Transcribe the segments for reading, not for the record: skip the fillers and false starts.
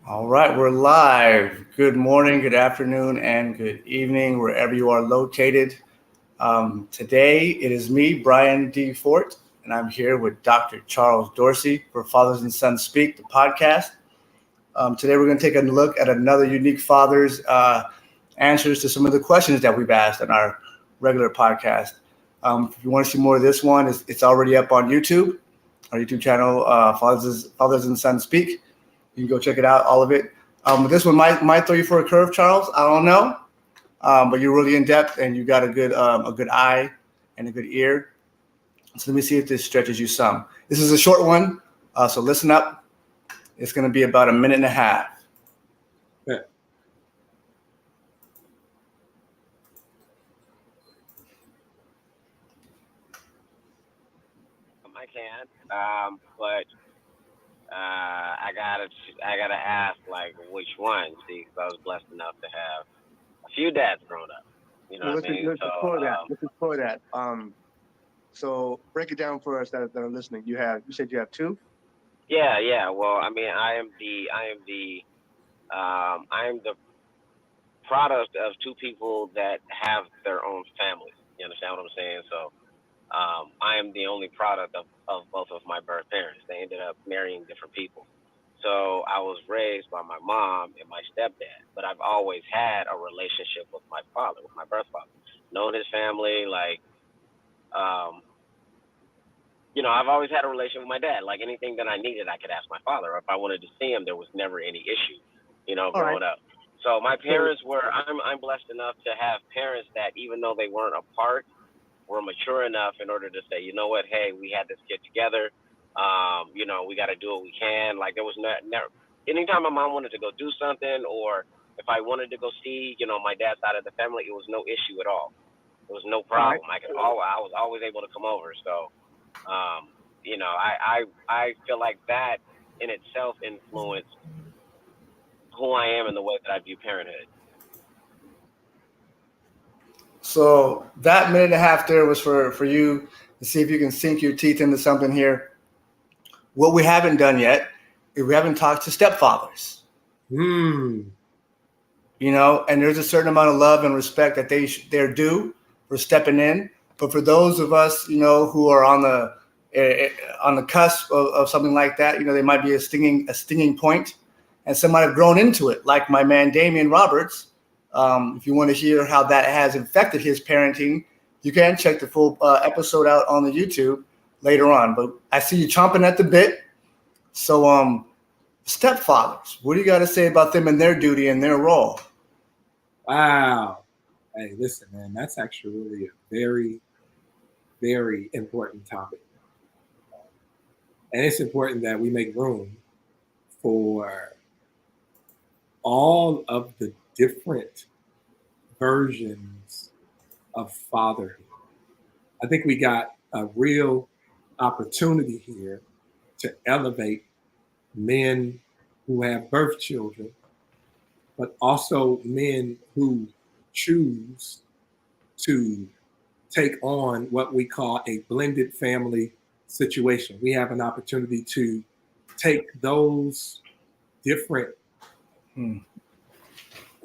All right, we're live. Good morning, good afternoon, and good evening, wherever you are located. Today, it is me, Brian D. Fort, and I'm here with Dr. Charles Dorsey for Fathers and Sons Speak, the podcast. Today, we're going to take a look at another unique father's answers to some of the questions that we've asked on our regular podcast. If you want to see more of this one, it's already up on YouTube, our YouTube channel, Fathers and Sons Speak. You can go check it out, all of it. This one might throw you for a curve, Charles. I don't know, but you're really in depth and you got a good eye and a good ear. So let me see if this stretches you some. This is a short one, so listen up. It's going to be about a minute and a half. Yeah. I can, but I gotta ask like which one? See, because I was blessed enough to have a few dads growing up. You know Well, what I mean? let's explore that. Let's explore that. So break it down for us that are listening. You said you have two. Yeah. Well, I mean, I am the product of two people that have their own families. You understand what I'm saying? So, I am the only product of both of my birth parents. They ended up marrying different people. So I was raised by my mom and my stepdad, but I've always had a relationship with my father, with my birth father. Known his family, um, I've always had a relationship with my dad. Like anything that I needed, I could ask my father. If I wanted to see him, there was never any issue, All right. growing up. So my So parents I'm blessed enough to have parents that even though they weren't apart, were mature enough in order to say, you know what, hey, we had this kid together. We got to do what we can. Like there was never, anytime my mom wanted to go do something, or if I wanted to go see, my dad's side of the family, it was no issue at all. It was no all right. problem. I was always able to come over. So, I feel like that in itself influenced who I am and the way that I view parenthood. So that minute and a half there was for you to see if you can sink your teeth into something here. What we haven't done yet is we haven't talked to stepfathers. Hmm. And there's a certain amount of love and respect that they're due for stepping in. But for those of us, who are on the cusp of something like that, they might be a stinging point, and some might have grown into it, like my man Damian Roberts. If you want to hear how that has affected his parenting, you can check the full episode out on the YouTube later on. But I see you chomping at the bit. So, stepfathers, what do you got to say about them and their duty and their role? Wow. Hey, listen, man, that's actually really a very, very important topic. And it's important that we make room for all of the different versions of fatherhood. I think we got a real opportunity here to elevate men who have birth children, but also men who choose to take on what we call a blended family situation. We have an opportunity to take those different Hmm.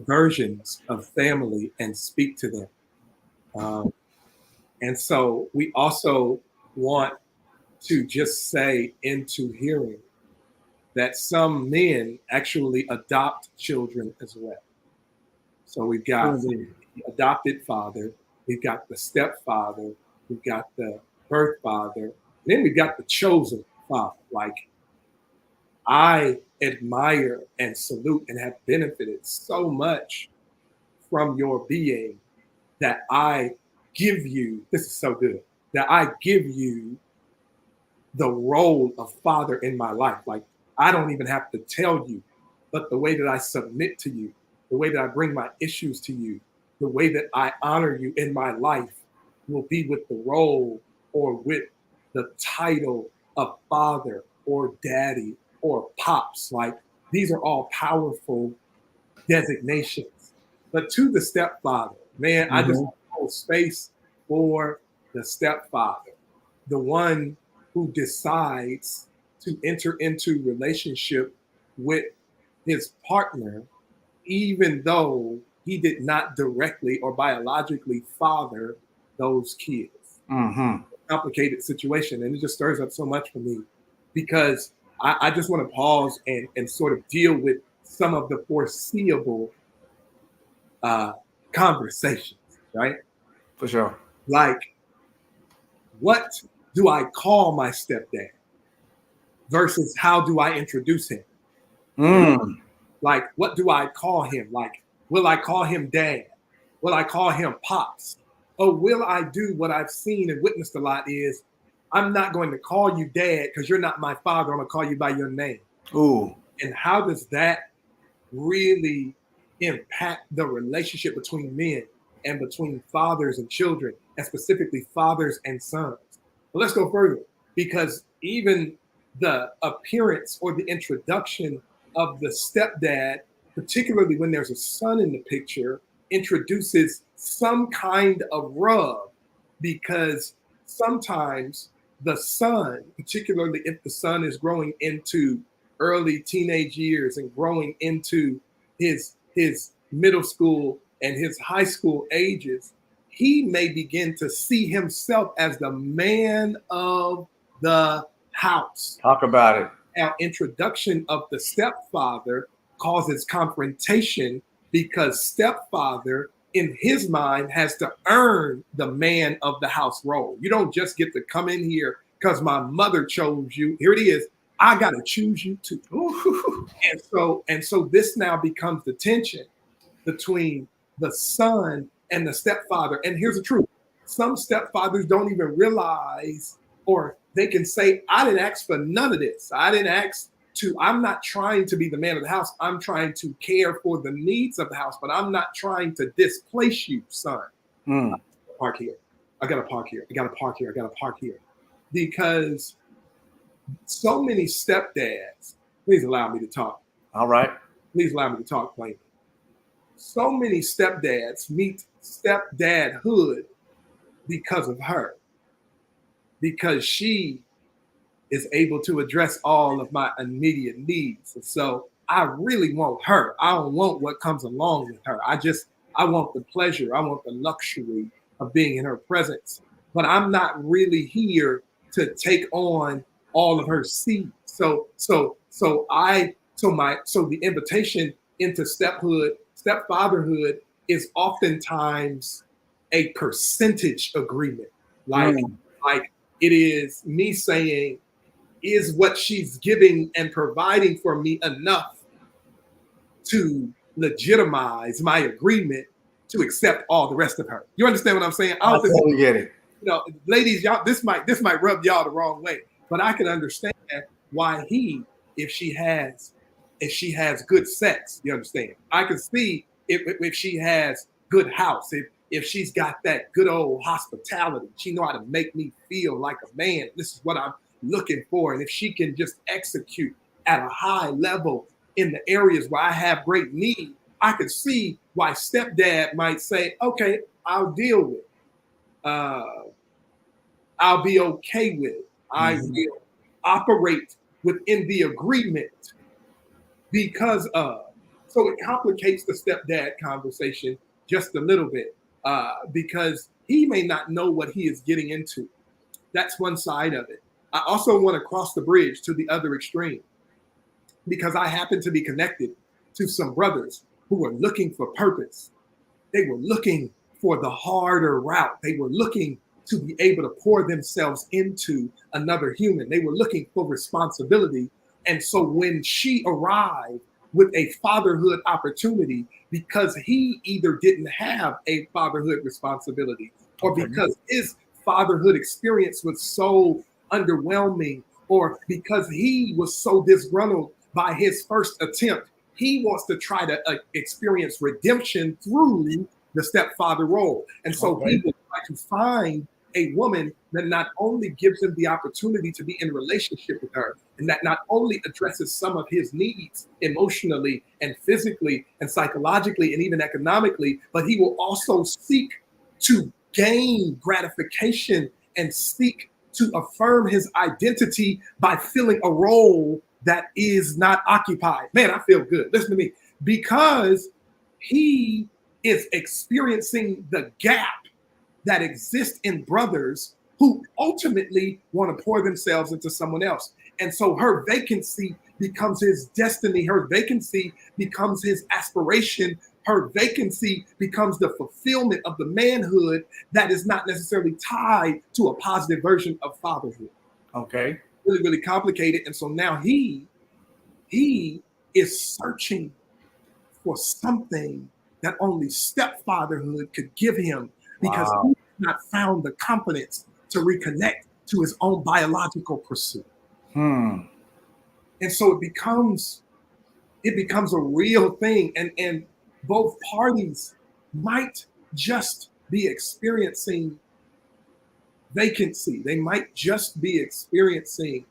versions of family and speak to them. Um, and so we also want to just say into hearing that some men actually adopt children as well. So we've got Indeed. the adopted father, we've got the stepfather, we've got the birth father, and then we've got the chosen father. Like I admire and salute and have benefited so much from your being that I give you, this is so good, that I give you the role of father in my life. Like I don't even have to tell you, but the way that I submit to you, the way that I bring my issues to you, the way that I honor you in my life will be with the role or with the title of father or daddy or pops. Like these are all powerful designations. But to the stepfather, man, I just Mhm. hold space for the stepfather, the one who decides to enter into relationship with his partner, even though he did not directly or biologically father those kids. Mm-hmm. Complicated situation, and it just stirs up so much for me because I just want to pause and sort of deal with some of the foreseeable conversations, right? For sure. Like, what do I call my stepdad versus how do I introduce him? Mm. Like, what do I call him? Like, will I call him dad? Will I call him pops? Or will I do what I've seen and witnessed a lot is I'm not going to call you dad because you're not my father. I'm going to call you by your name. Ooh. And how does that really impact the relationship between men and between fathers and children, and specifically fathers and sons? But let's go further, because even the appearance or the introduction of the stepdad, particularly when there's a son in the picture, introduces some kind of rub, because sometimes the son, particularly if the son is growing into early teenage years and growing into his middle school and his high school ages, he may begin to see himself as the man of the house. Talk about it. Our introduction of the stepfather causes confrontation because stepfather, in his mind, has to earn the man of the house role. You don't just get to come in here because my mother chose you. Here it is. I got to choose you too. And so this now becomes the tension between the son and the stepfather. And here's the truth. Some stepfathers don't even realize, or they can say, I didn't ask for none of this. I'm not trying to be the man of the house. I'm trying to care for the needs of the house, but I'm not trying to displace you, son. Park here. I got to park here. I got to park here. I got to park here. Because so many stepdads, please allow me to talk. All right. Please allow me to talk plainly. So many stepdads meet stepdadhood because of her, because she is able to address all of my immediate needs. And so I really want her. I don't want what comes along with her. I want the pleasure. I want the luxury of being in her presence. But I'm not really here to take on all of her seeds. So the invitation into stepfatherhood is oftentimes a percentage agreement. Like it is me saying, is what she's giving and providing for me enough to legitimize my agreement to accept all the rest of her? You understand what I'm saying? I totally get it. You know, ladies, y'all, this might rub y'all the wrong way, but I can understand why if she has good sex, you understand? I can see if she has good house, if she's got that good old hospitality, she know how to make me feel like a man. This is what I'm looking for. And if she can just execute at a high level in the areas where I have great need, I could see why stepdad might say, okay, I'll deal with it. I'll be okay with it. I will operate within the agreement because of. So it complicates the stepdad conversation just a little bit because he may not know what he is getting into. That's one side of it. I also want to cross the bridge to the other extreme because I happen to be connected to some brothers who were looking for purpose. They were looking for the harder route. They were looking to be able to pour themselves into another human. They were looking for responsibility. And so when she arrived with a fatherhood opportunity, because he either didn't have a fatherhood responsibility or because his fatherhood experience was so underwhelming, or because he was so disgruntled by his first attempt, he wants to try to experience redemption through the stepfather role. And so he would try to find a woman that not only gives him the opportunity to be in relationship with her, and that not only addresses some of his needs emotionally and physically and psychologically and even economically, but he will also seek to gain gratification and seek to affirm his identity by filling a role that is not occupied. Man, I feel good. Listen to me. Because he is experiencing the gap that exists in brothers who ultimately want to pour themselves into someone else. And so her vacancy becomes his destiny. Her vacancy becomes his aspiration. Her vacancy becomes the fulfillment of the manhood that is not necessarily tied to a positive version of fatherhood. Okay. Really, really complicated. And so now he is searching for something that only stepfatherhood could give him, because he has not found the confidence to reconnect to his own biological pursuit. And so it becomes a real thing. And both parties might just be experiencing vacancy. They might just be experiencing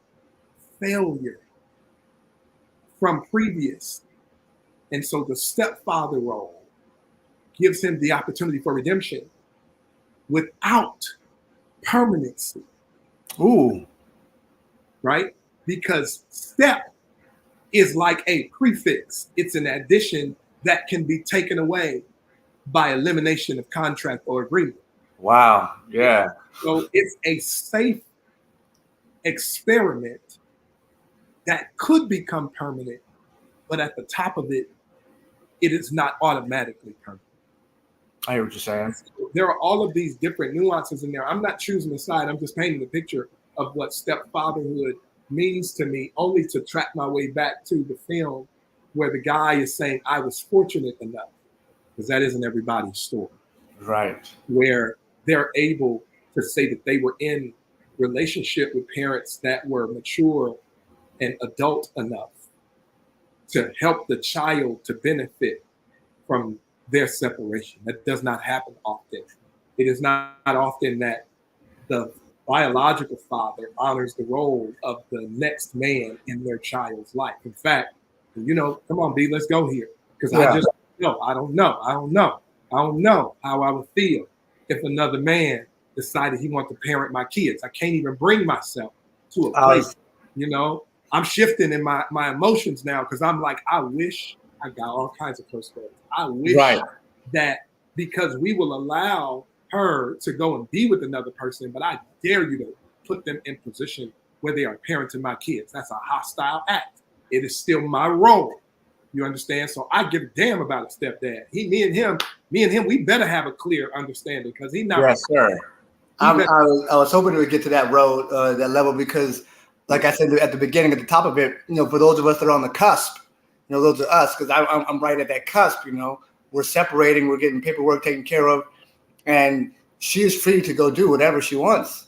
failure from previous. And so the stepfather role gives him the opportunity for redemption without permanency. Ooh. Right? Because step is like a prefix. It's an addition that can be taken away by elimination of contract or agreement. Wow. Yeah. So it's a safe experiment that could become permanent, but at the top of it, it is not automatically permanent. I hear what you're saying. There are all of these different nuances in there. I'm not choosing a side. I'm just painting a picture of what stepfatherhood means to me, only to track my way back to the film where the guy is saying, I was fortunate enough, because that isn't everybody's story. Right. Where they're able to say that they were in relationship with parents that were mature and adult enough to help the child to benefit from their separation. That does not happen often. It is not often that the biological father honors the role of the next man in their child's life. In fact, come on, B, let's go here. Because I don't know how I would feel if another man decided he wanted to parent my kids. I can't even bring myself to a place, I'm shifting in my emotions now, because I'm like, I wish I got all kinds of close friends. I wish that, because we will allow her to go and be with another person, but I dare you to put them in position where they are parenting my kids. That's a hostile act. It is still my role. You understand? So I give a damn about a stepdad. Me and him, we better have a clear understanding, because he's not. Yes, sir. I was hoping to get to that road, that level, because, like I said at the beginning, at the top of it, for those of us that are on the cusp, those are us, because I'm right at that cusp. We're separating, we're getting paperwork taken care of, and she is free to go do whatever she wants,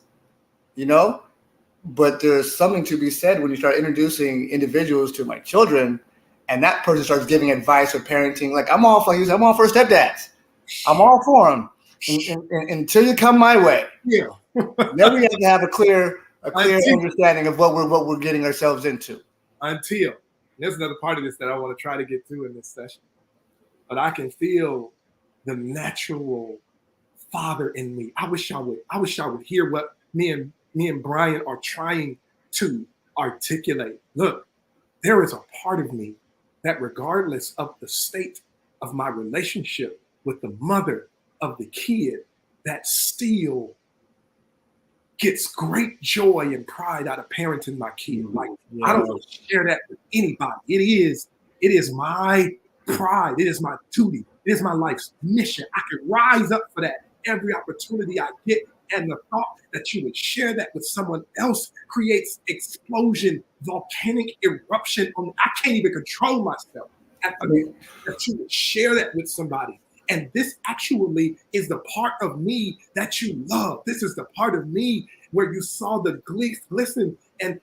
But there's something to be said when you start introducing individuals to my children, and that person starts giving advice or parenting. Like, I'm all for stepdads. I'm all for them until you come my way. Yeah. Then we have to have a clear understanding of what we're getting ourselves into. Until there's another part of this that I want to try to get to in this session, but I can feel the natural father in me. I wish I would hear what me and Brian are trying to articulate. Look, there is a part of me that, regardless of the state of my relationship with the mother of the kid, that still gets great joy and pride out of parenting my kid. Like, I don't share that with anybody. It is my pride. It is my duty. It is my life's mission. I could rise up for that every opportunity I get. And the thought that you would share that with someone else creates explosion, volcanic eruption. I can't even control myself that you would share that with somebody. And this actually is the part of me that you love. This is the part of me where you saw the glisten and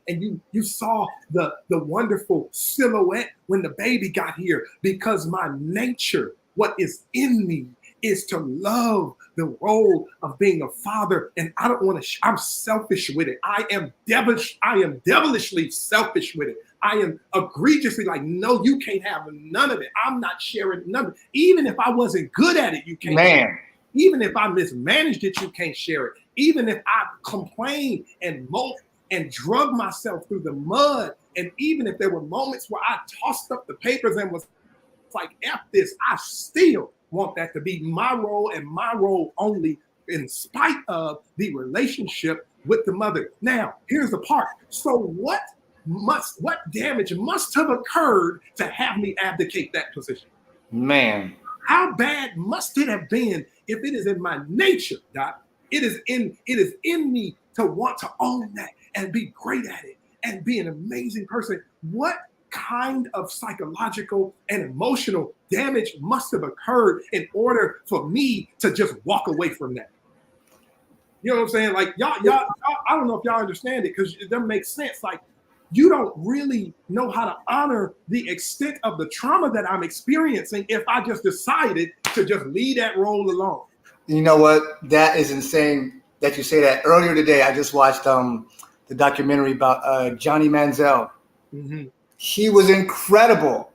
you saw the wonderful silhouette when the baby got here, because my nature, what is in me, is to love the role of being a father. And I don't want to, I'm selfish with it. I am devilishly selfish with it. I am egregiously like, no, you can't have none of it. I'm not sharing none of it. Even if I wasn't good at it, you can't share it. Even if I mismanaged it, you can't share it. Even if I complain and mope and drug myself through the mud. And even if there were moments where I tossed up the papers and was like, F this, I still want that to be my role and my role only, in spite of the relationship with the mother. Now, here's the part. So what damage must have occurred to have me abdicate that position? Man. How bad must it have been if it is in my nature, Doc? It is in me to want to own that and be great at it and be an amazing person. What kind of psychological and emotional damage must have occurred in order for me to just walk away from that? You know what I'm saying? Like y'all, I don't know if y'all understand it because it doesn't make sense. Like, you don't really know how to honor the extent of the trauma that I'm experiencing if I just decided to just leave that role alone. You know what? That is insane that you say that. Earlier today, I just watched the documentary about Johnny Manziel. Mm-hmm. He was incredible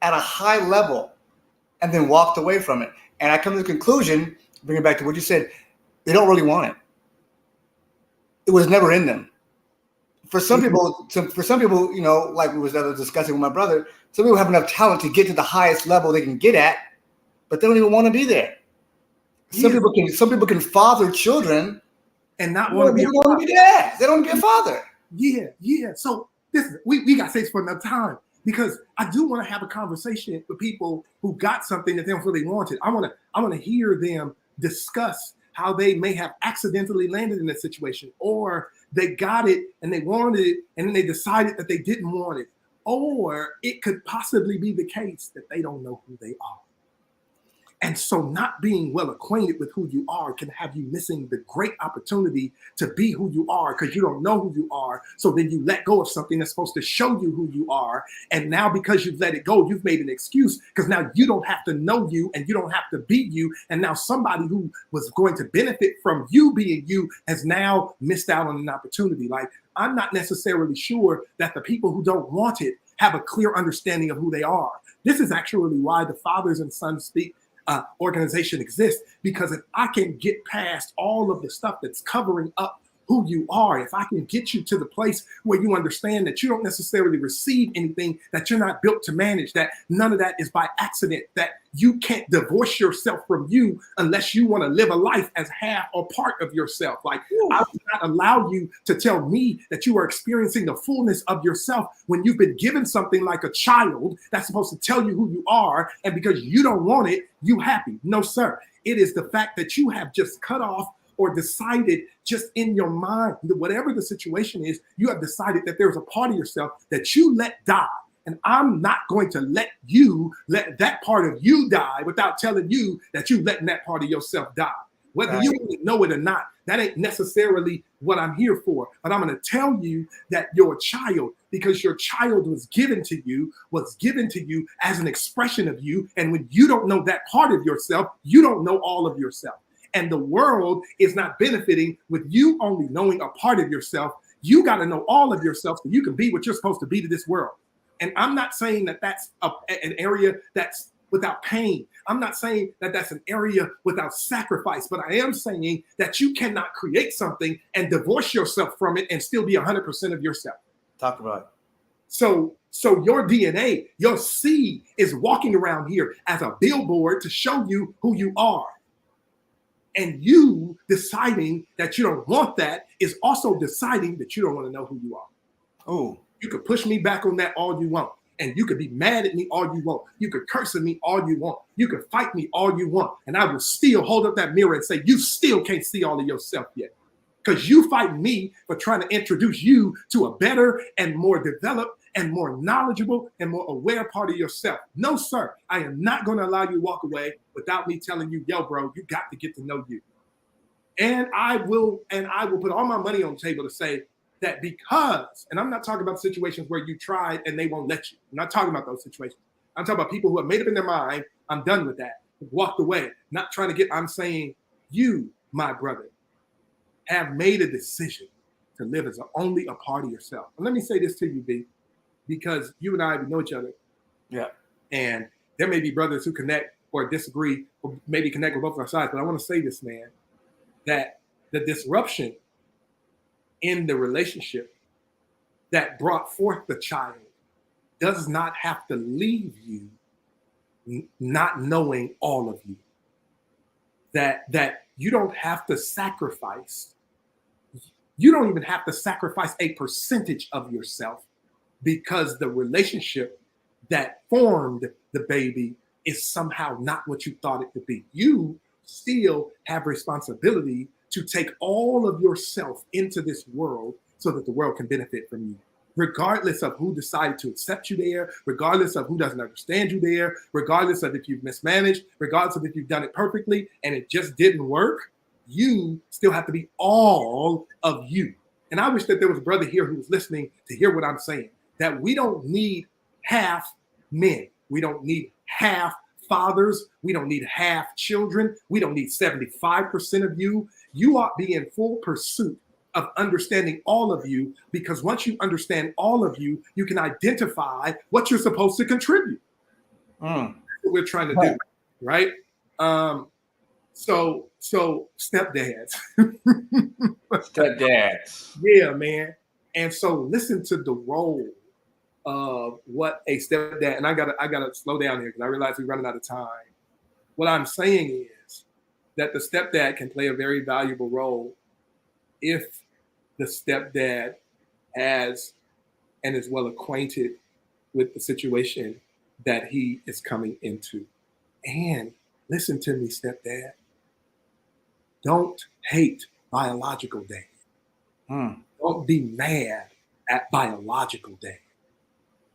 at a high level and then walked away from it. And I come to the conclusion, bring it back to what you said, they don't really want it. It was never in them. For some people, you know, like we was discussing with my brother, some people have enough talent to get to the highest level they can get at, but they don't even want to be there. Some people can father children and not want to be a father. They don't want to be a father. Yeah. So we got to say this for another time, because I do want to have a conversation with people who got something that they don't really wanted. I want to hear them discuss how they may have accidentally landed in that situation, or they got it and they wanted it and then they decided that they didn't want it. Or it could possibly be the case that they don't know who they are. And so not being well acquainted with who you are can have you missing the great opportunity to be who you are because you don't know who you are. So then you let go of something that's supposed to show you who you are. And now because you've let it go, you've made an excuse because now you don't have to know you and you don't have to be you. And now somebody who was going to benefit from you being you has now missed out on an opportunity. Like, I'm not necessarily sure that the people who don't want it have a clear understanding of who they are. This is actually why the Fathers and Sons Speak organization exists, because if I can get past all of the stuff that's covering up who you are, if I can get you to the place where you understand that you don't necessarily receive anything that you're not built to manage, that none of that is by accident, that you can't divorce yourself from you unless you want to live a life as half or part of yourself. Like, I will not allow you to tell me that you are experiencing the fullness of yourself when you've been given something like a child that's supposed to tell you who you are, and because you don't want it, you happy. No, sir. It is the fact that you have just cut off or decided just in your mind, whatever the situation is, you have decided that there's a part of yourself that you let die. And I'm not going to let you let that part of you die without telling you that you letting that part of yourself die. Whether you know it or not, that ain't necessarily what I'm here for. But I'm going to tell you that you're a child because your child was given to you as an expression of you. And when you don't know that part of yourself, you don't know all of yourself. And the world is not benefiting with you only knowing a part of yourself. You got to know all of yourself so you can be what you're supposed to be to this world. And I'm not saying that that's an area that's without pain. I'm not saying that that's an area without sacrifice, but I am saying that you cannot create something and divorce yourself from it and still be 100% of yourself. Talk about it. So your DNA, your seed is walking around here as a billboard to show you who you are. And you deciding that you don't want that is also deciding that you don't want to know who you are. Oh, you could push me back on that all you want. And you could be mad at me all you want. You could curse at me all you want. You could fight me all you want. And I will still hold up that mirror and say, you still can't see all of yourself yet. Because you fight me for trying to introduce you to a better and more developed and more knowledgeable and more aware part of yourself. No, sir, I am not going to allow you to walk away without me telling you, yo, bro, you got to get to know you. And I will put all my money on the table to say that because, and I'm not talking about situations where you tried and they won't let you. I'm not talking about those situations. I'm talking about people who have made up in their mind, I'm done with that, walked away, not trying to get, I'm saying you, my brother, have made a decision to live as only a part of yourself. And let me say this to you, B, because you and I know each other. Yeah. And there may be brothers who connect or disagree, or maybe connect with both of our sides. But I want to say this, man, that the disruption in the relationship that brought forth the child does not have to leave you not knowing all of you. That you don't have to sacrifice. You don't even have to sacrifice a percentage of yourself, because the relationship that formed the baby is somehow not what you thought it to be. You still have responsibility to take all of yourself into this world so that the world can benefit from you, regardless of who decided to accept you there, regardless of who doesn't understand you there, regardless of if you've mismanaged, regardless of if you've done it perfectly and it just didn't work. You still have to be all of you. And I wish that there was a brother here who was listening to hear what I'm saying, that we don't need half men. We don't need half fathers. We don't need half children. We don't need 75% of you. You ought to be in full pursuit of understanding all of you, because once you understand all of you, you can identify what you're supposed to contribute. That's what we're trying to do, right? So stepdads. Stepdads. Yeah, man. And so listen to the role of what a stepdad, and I gotta slow down here because I realize we're running out of time. What I'm saying is that the stepdad can play a very valuable role if the stepdad has and is well acquainted with the situation that he is coming into. And listen to me, stepdad. Don't hate biological dad. Don't be mad at biological dad.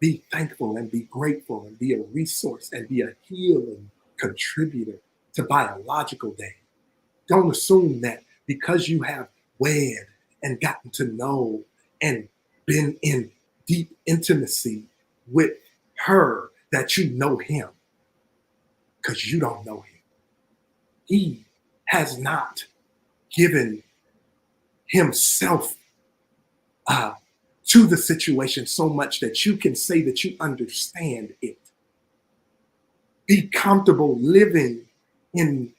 Be thankful and be grateful and be a resource and be a healing contributor to biological dad. Don't assume that because you have wed and gotten to know and been in deep intimacy with her that you know him, because you don't know him. He has not given himself to the situation so much that you can say that you understand it. Be comfortable living in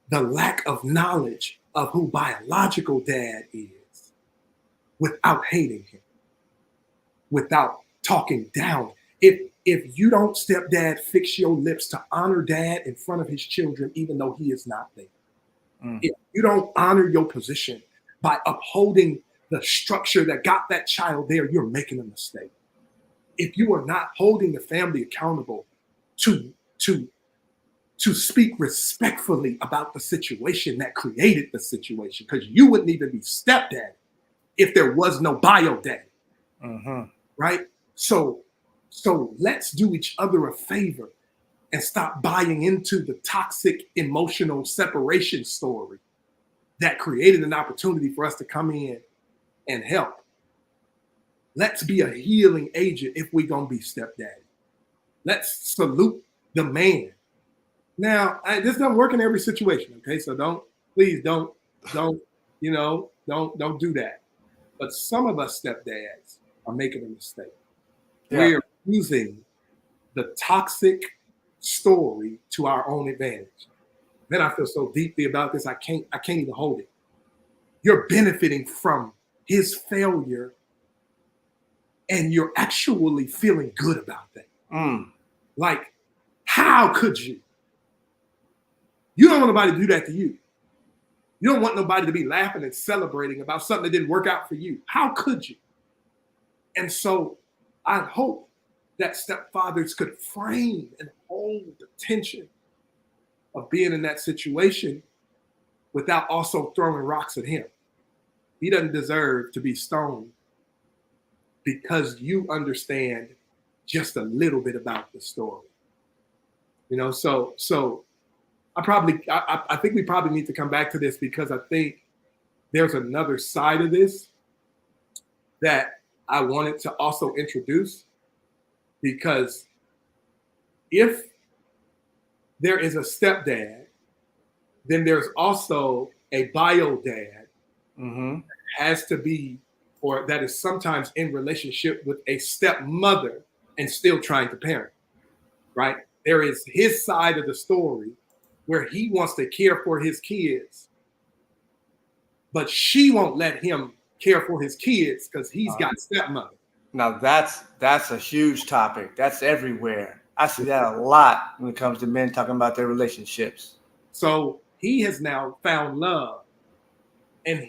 the lack of knowledge of who biological dad is without hating him, without talking down. If you don't, stepdad, fix your lips to honor dad in front of his children, even though he is not there. If you don't honor your position by upholding the structure that got that child there, you're making a mistake. If you are not holding the family accountable to speak respectfully about the situation that created the situation, because you wouldn't even be stepdad if there was no bio dad, right? So let's do each other a favor and stop buying into the toxic emotional separation story that created an opportunity for us to come in and help. Let's be a healing agent if we're going to be stepdaddy. Let's salute the man. Now, this doesn't work in every situation, okay? So please don't do that. But some of us stepdads are making a mistake. Yeah. We're using the toxic story to our own advantage. Then I feel so deeply about this, I can't even hold it. You're benefiting from his failure, and you're actually feeling good about that. Like, how could you? You don't want nobody to do that to you. You don't want nobody to be laughing and celebrating about something that didn't work out for you. How could you? And so I hope that stepfathers could frame and hold the tension of being in that situation without also throwing rocks at him. He doesn't deserve to be stoned because you understand just a little bit about the story. So I think we probably need to come back to this, because I think there's another side of this that I wanted to also introduce, because if there is a stepdad, then there's also a bio dad that has to be, or that is sometimes in relationship with a stepmother and still trying to parent, right? There is his side of the story where he wants to care for his kids, but she won't let him care for his kids because he's got stepmother. Now that's a huge topic. That's everywhere. I see that a lot when it comes to men talking about their relationships. So he has now found love, and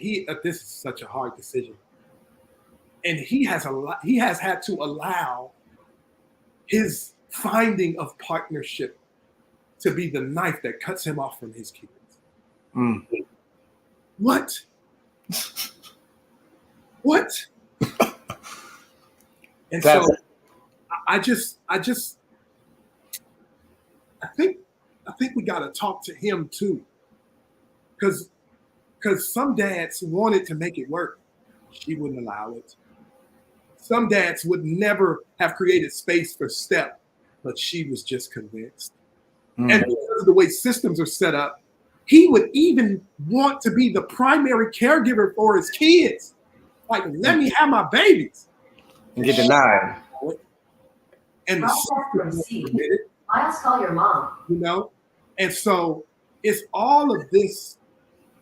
this is such a hard decision. And he has had to allow his finding of partnership to be the knife that cuts him off from his kids. Mm. What? What? And so I think we got to talk to him too, because some dads wanted to make it work. She wouldn't allow it. Some dads would never have created space for Step, but she was just convinced. And because of the way systems are set up, he would even want to be the primary caregiver for his kids. Like, let me have my babies. And get denied. And the system permitted. I'll call your mom. You know? And so it's all of this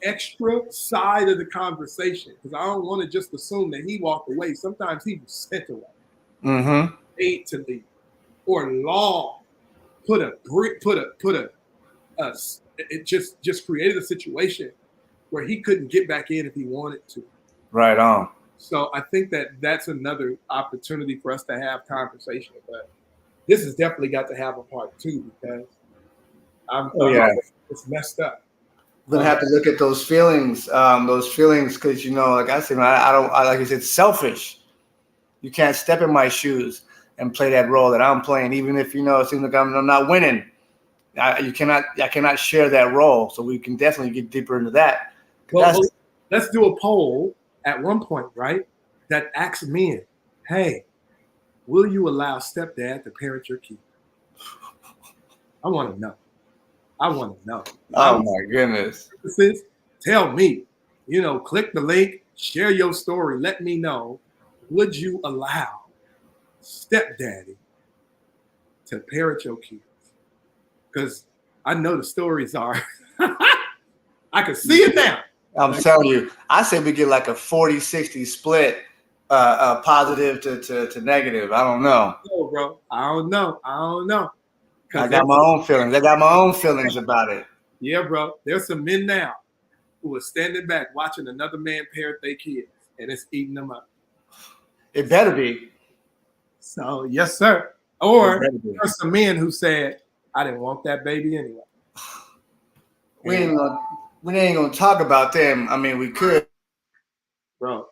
extra side of the conversation, because I don't want to just assume that he walked away. Sometimes he was sent away, paid to leave, or law it just created a situation where he couldn't get back in if he wanted to. Right on. So I think that's another opportunity for us to have conversation. But this has definitely got to have a part 2, because it's messed up. We're gonna have to look at those feelings, because like I said, I like I said, selfish. You can't step in my shoes and play that role that I'm playing, even if it seems like I'm not winning. I cannot share that role. So we can definitely get deeper into that. Well, let's do a poll at one point, right? That asks men, hey, will you allow stepdad to parent your kid? I want to know. Oh my goodness. Tell me, click the link, share your story. Let me know. Would you allow stepdaddy to parent your kids? Because I know the stories are. I can see it now. I'm telling you, I say we get like a 40-60 split, positive to negative. I don't know. No, bro. I don't know. I got my own feelings about it. Yeah, bro. There's some men now who are standing back watching another man parent their kids, and it's eating them up. It better be. So, yes, sir. Or there's some men who said, I didn't want that baby anyway. We ain't gonna talk about them. I mean, we could. Bro,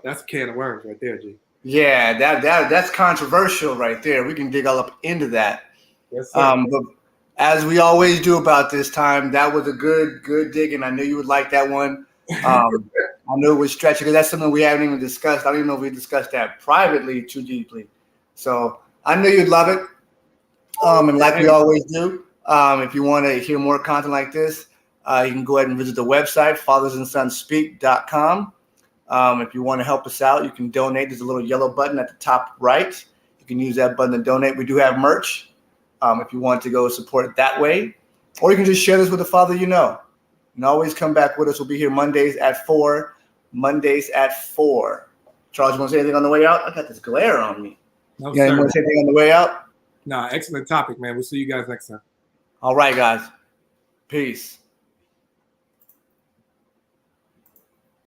that's a can of worms right there, G. Yeah, that's controversial right there. We can dig all up into that. Yes, sir. But as we always do about this time, that was a good dig, and I knew you would like that one. I knew it was stretching, because that's something we haven't even discussed. I don't even know if we discussed that privately too deeply. So I knew you'd love it. And like we always do, if you want to hear more content like this, you can go ahead and visit the website, fathersandsonspeak.com. If you want to help us out, you can donate. There's a little yellow button at the top right. You can use that button to donate. We do have merch if you want to go support it that way. Or you can just share this with a father you know. And always come back with us. We'll be here Mondays at 4. Charles, you want to say anything on the way out? I got this glare on me. No, you want to say anything on the way out? Nah, excellent topic, man. We'll see you guys next time. All right, guys. Peace.